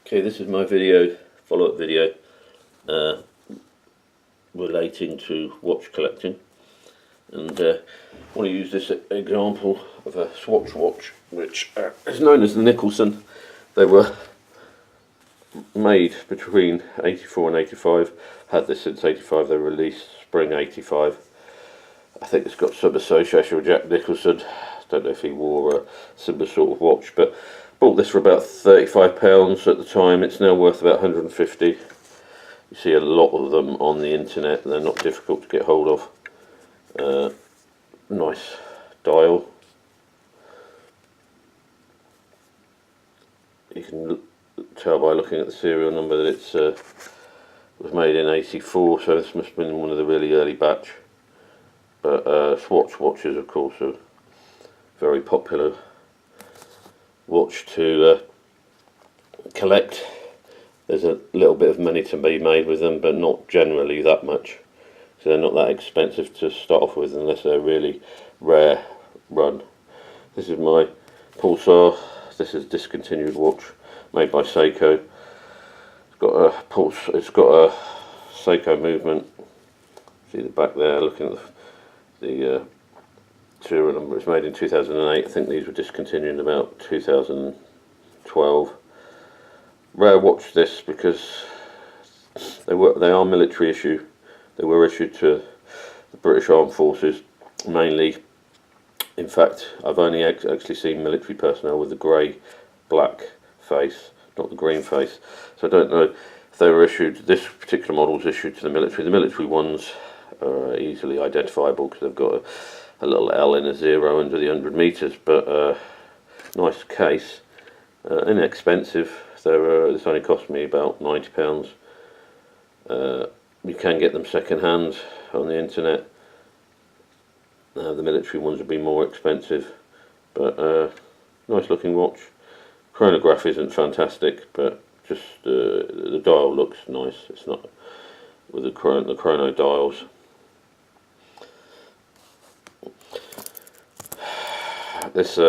Okay, this is my video, follow-up video, uh, relating to watch collecting, and I want to use this example of a Swatch watch, which is known as the Nicholson. They were made between 84 and 85, had this since 85, they were released spring 85. I think it's got some association with Jack Nicholson. Don't know if he wore a similar sort of watch, but bought this for about £35 at the time. It's now worth about 150. You see a lot of them on the internet. They're not difficult to get hold of. Nice dial. You can tell by looking at the serial number that it was made in 84, so this must have been one of the really early batch. But Swatch watches, of course, are very popular watch to collect. There's a little bit of money to be made with them, but not generally that much. So they're not that expensive to start off with unless they're really rare run. This is my Pulsar. This is a discontinued watch made by Seiko. It's got a pulse. It's got a Seiko movement. See the back there. Looking at the serial number. It's made in 2008. I think these were discontinued in about 2012. Rare watch this because they are military issue. They were issued to the British Armed Forces mainly. In fact, I've only actually seen military personnel with the grey black face, not the green face. So I don't know if they were issued. This particular model was issued to the military. The military ones are easily identifiable because they've got a little L in a 0 under the 100 metres, but nice case, inexpensive. This only cost me about £90. You can get them second hand on the internet. The military ones would be more expensive, but nice looking watch. Chronograph isn't fantastic, but just the dial looks nice. It's not with the chrono dials. This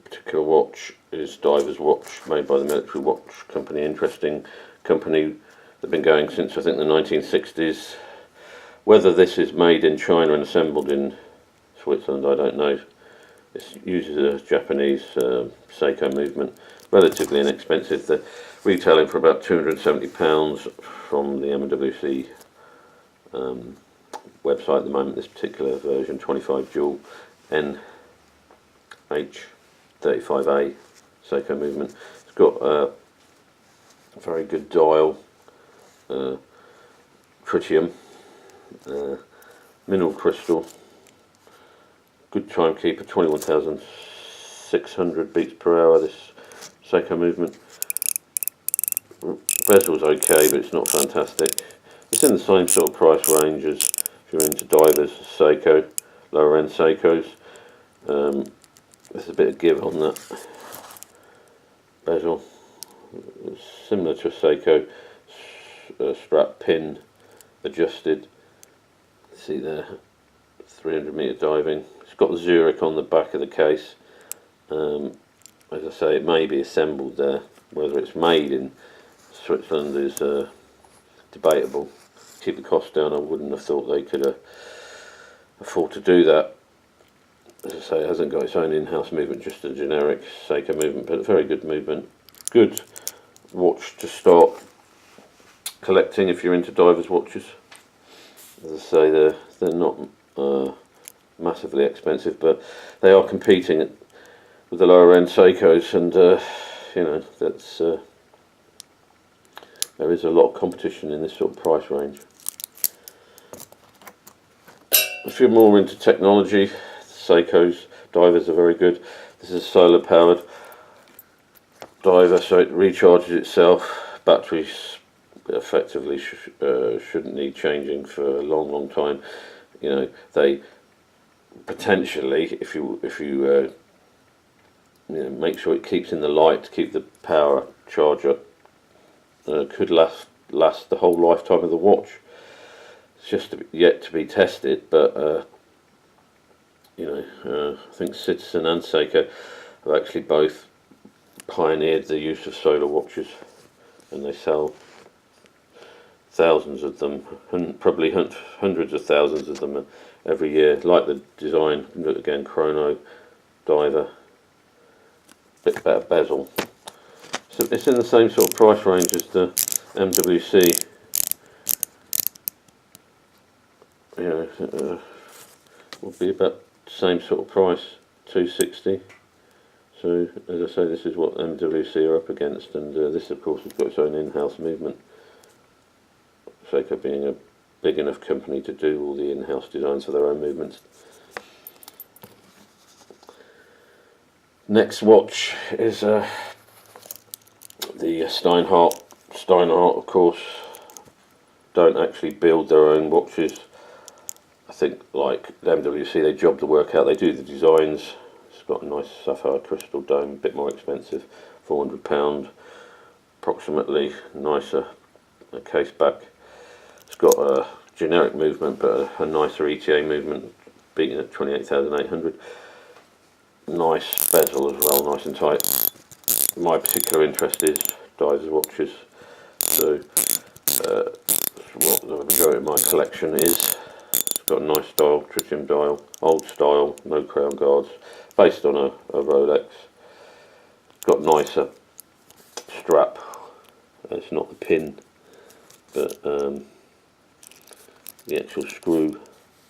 particular watch is Diver's watch, made by the Military Watch Company. Interesting company. They've been going since I think the 1960s. Whether this is made in China and assembled in Switzerland, I don't know. It uses a Japanese Seiko movement. Relatively inexpensive. They're retailing for about £270 from the MWC website at the moment. This particular version, 25 jewel NH35A Seiko movement. It's got a very good dial, tritium, mineral crystal, good timekeeper, 21,600 beats per hour. This Seiko movement. Bezel's okay, but it's not fantastic. It's in the same sort of price range as if you're into Divers, Seiko, lower end Seikos. There's a bit of give on that bezel. It's similar to a Seiko strap pin adjusted. See there, 300 metre diving. It's got Zurich on the back of the case. As I say, it may be assembled there. Whether it's made in Switzerland is debatable. To keep the cost down, I wouldn't have thought they could afford to do that. As I say, it hasn't got its own in-house movement, just a generic Seiko movement, but a very good movement. Good watch to start collecting if you're into Divers watches. As I say, they're not massively expensive, but they are competing with the lower end Seikos, and you know, that's there is a lot of competition in this sort of price range. If you're more into technology, Seiko's Divers are very good. This is a solar powered diver, so it recharges itself. Batteries effectively shouldn't need changing for a long time. You know, they potentially, if you know, make sure it keeps in the light to keep the power charge up, could last the whole lifetime of the watch. It's just yet to be tested, but you know, I think Citizen and Seiko have actually both pioneered the use of solar watches, and they sell thousands of them, and probably hundreds of thousands of them every year. Like the design, look again, chrono, diver, bit better bezel. So it's in the same sort of price range as the MWC. You know, will be about the same sort of price, 260. So as I say, this is what MWC are up against, and this of course has got its own in-house movement. Seiko being a big enough company to do all the in-house designs for their own movements. Next watch is the Steinhart. Steinhart, of course, don't actually build their own watches. I think, like the MWC, they job the work out. They do the designs. It's got a nice sapphire crystal dome, a bit more expensive, £400, approximately. Nicer case back. It's got a generic movement, but a nicer ETA movement, beating at 28,800. Nice bezel as well, nice and tight. My particular interest is divers watches, so what the majority of my collection is. It's got a nice dial, tritium dial, old style, no crown guards, based on a Rolex. It's got nicer strap. It's not the pin, but the actual screw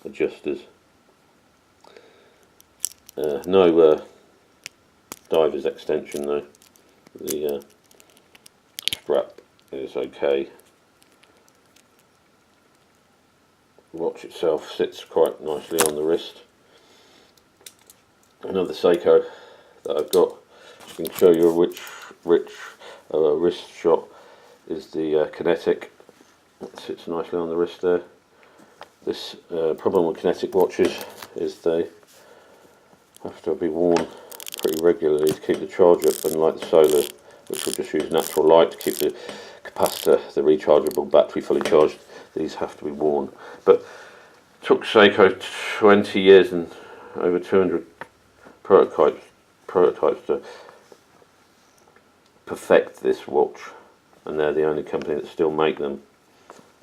adjusters. No diver's extension though. The strap is okay. The watch itself sits quite nicely on the wrist. Another Seiko that I've got, I can show you a rich wrist shot, is the Kinetic. It sits nicely on the wrist there. This problem with Kinetic watches is they have to be worn pretty regularly to keep the charge up, unlike the Solar, which will just use natural light to keep the capacitor, the rechargeable battery, fully charged. These have to be worn. But it took Seiko 20 years and over 200 prototypes to perfect this watch, and they're the only company that still make them.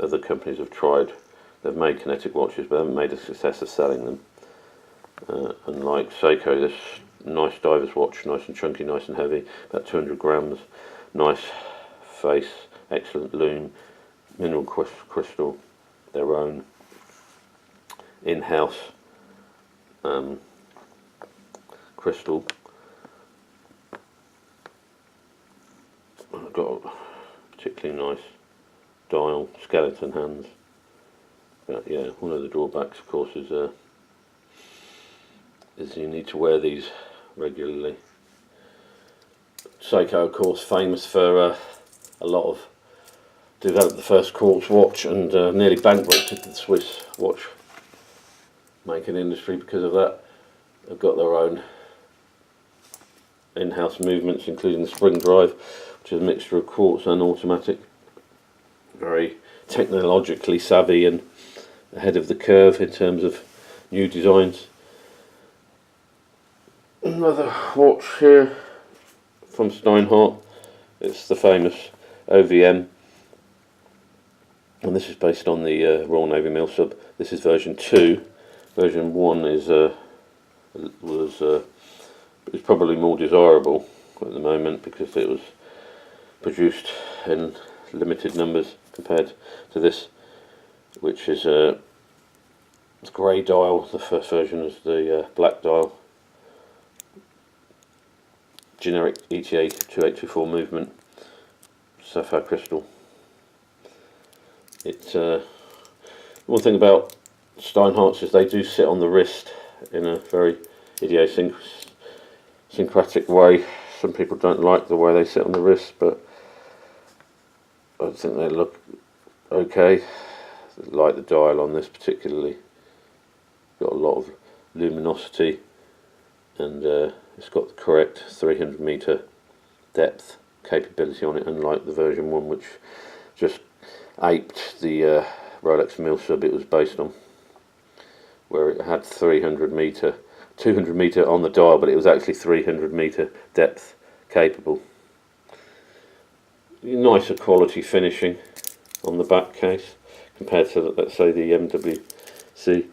Other companies have tried. They've made Kinetic watches but haven't made a success of selling them. Unlike Seiko, this nice diver's watch, nice and chunky, nice and heavy, about 200 grams, nice face, excellent lume, mineral crystal, their own in-house crystal. I've got a particularly nice dial, skeleton hands. But yeah, one of the drawbacks, of course, is you need to wear these regularly. Seiko, of course, famous for a lot of developed the first quartz watch and nearly bankrupted the Swiss watch making industry because of that. They've got their own in-house movements, including the spring drive, which is a mixture of quartz and automatic. Very technologically savvy and ahead of the curve in terms of new designs. Another watch here from Steinhart. It's the famous OVM, and this is based on the Royal Navy Milsub. This is version 2. Version 1 is was probably more desirable at the moment because it was produced in limited numbers compared to this, which is it's grey dial. The first version is the black dial. Generic ETA 2824 movement, sapphire crystal. It's one thing about Steinharts is they do sit on the wrist in a very idiosyncratic way. Some people don't like the way they sit on the wrist, but I think they look okay. I like the dial on this particularly. Got a lot of luminosity, and it's got the correct 300 meter depth capability on it, unlike the version 1, which just aped the Rolex Milsub it was based on, where it had 300 meter, 200 meter on the dial, but it was actually 300 meter depth capable. Nicer quality finishing on the back case compared to, let's say, the MWC. The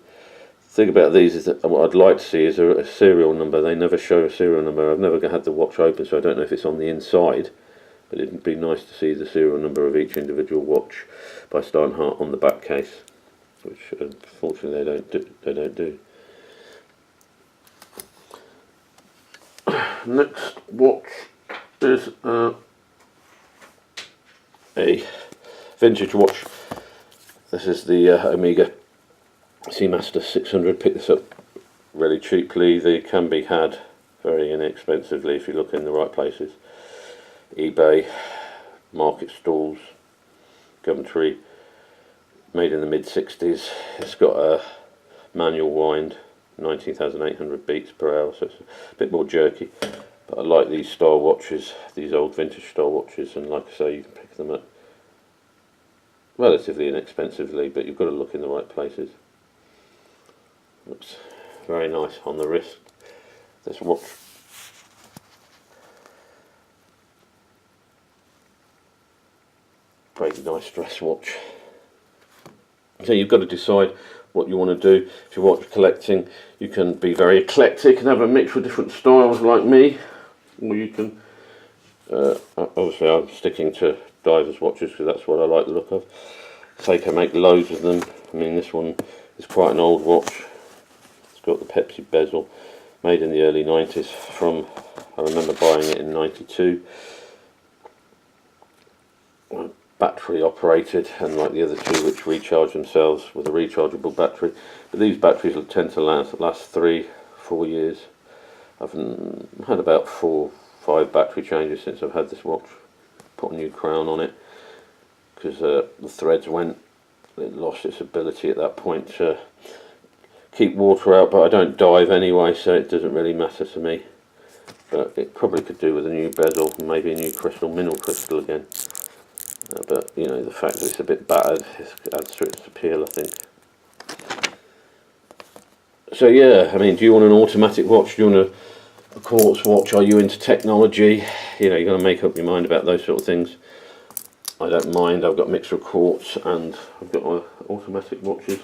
thing about these is that what I'd like to see is a serial number. They never show a serial number. I've never had the watch open, so I don't know if it's on the inside, but it'd be nice to see the serial number of each individual watch by Steinhart on the back case, which unfortunately they don't do. Next watch is a vintage watch. This is the Omega Seamaster 600. Picked this up really cheaply. They can be had very inexpensively if you look in the right places. eBay, market stalls, Gumtree. Made in the mid-60s. It's got a manual wind, 19,800 beats per hour, so it's a bit more jerky. But I like these style watches, these old vintage style watches, and like I say, you can pick them up relatively inexpensively, but you've got to look in the right places. Looks very nice on the wrist, this watch. Very nice dress watch. So you've got to decide what you want to do. If you're watch collecting, you can be very eclectic and have a mix with different styles like me, or you can obviously I'm sticking to divers watches because that's what I like the look of. Seiko make loads of them. I mean, this one is quite an old watch. It's got the Pepsi bezel, made in the early 90s. I remember buying it in 92. Battery operated, and like the other two which recharge themselves with a rechargeable battery, but these batteries will tend to last 3-4 years. I've had about 4-5 battery changes since I've had this watch. Put a new crown on it because the threads went. It lost its ability at that point to keep water out, but I don't dive anyway, so it doesn't really matter to me. But it probably could do with a new bezel, maybe a new mineral crystal again. But you know, the fact that it's a bit battered adds to its appeal, I think. So yeah, I mean, do you want an automatic watch? Do you want a quartz watch? Are you into technology? You know, you're going to make up your mind about those sort of things. I don't mind. I've got a mixture of quartz and I've got my automatic watches.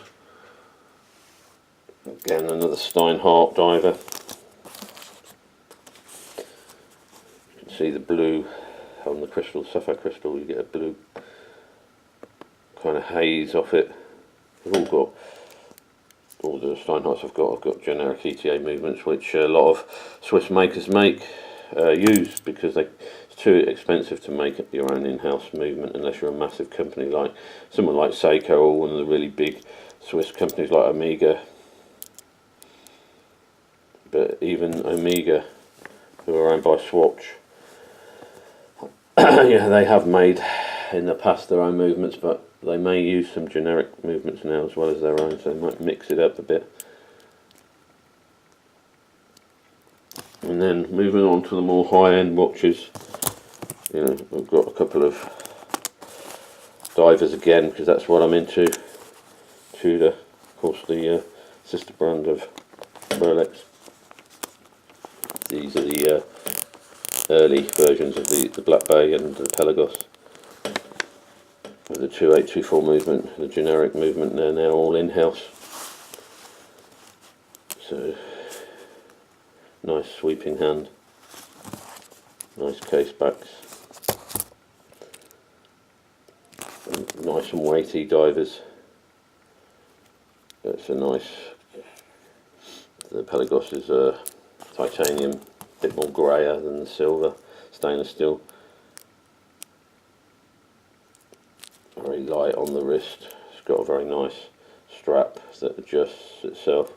Again, another Steinhart diver. You can see the blue on the crystal, sapphire crystal. You get a blue kind of haze off it. They've all the Steinharts I've got generic ETA movements, which a lot of Swiss makers use because it's too expensive to make your own in-house movement unless you're a massive company like someone like Seiko or one of the really big Swiss companies like Omega. But even Omega, who are owned by Swatch, yeah, they have made in the past their own movements, but they may use some generic movements now as well as their own, so they might mix it up a bit. And then moving on to the more high-end watches, you know, I've got a couple of divers again because that's what I'm into. Tudor, of course, the sister brand of Rolex. These are the early versions of the Black Bay and the Pelagos. With the 2824 movement, the generic movement, they're now all in-house. So, nice sweeping hand, nice case backs, and nice and weighty divers. It's a nice, the Pelagos is titanium, a bit more grayer than the silver, stainless steel. Very light on the wrist. It's got a very nice strap that adjusts itself.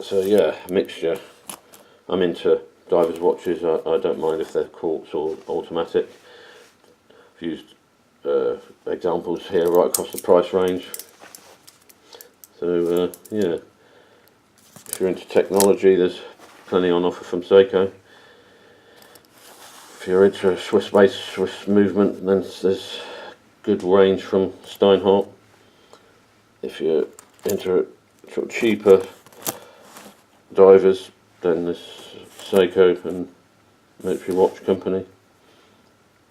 So yeah, mixture. I'm into divers watches. I don't mind if they're quartz or automatic. I've used examples here right across the price range. So yeah, if you're into technology, there's plenty on offer from Seiko. If you're into a Swiss-based Swiss movement, then there's good range from Steinhart. If you're into sort of cheaper divers, then there's Seiko and Military Watch Company.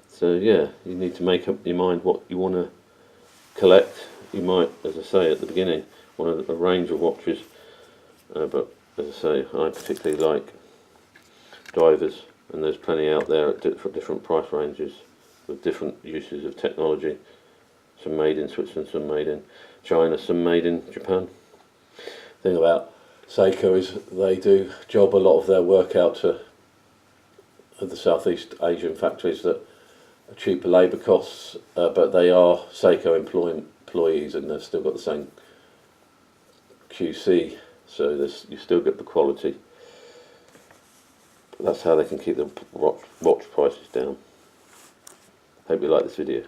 So yeah, you need to make up your mind what you want to collect. You might, as I say at the beginning, want a range of watches, but as I say, I particularly like divers, and there's plenty out there at different price ranges with different uses of technology. Some made in Switzerland, some made in China, some made in Japan. The thing about Seiko is they do job a lot of their work out to the Southeast Asian factories that are cheaper labour costs, but they are Seiko employees, and they've still got the same QC, so you still get the quality. But that's how they can keep the watch prices down. Hope you like this video.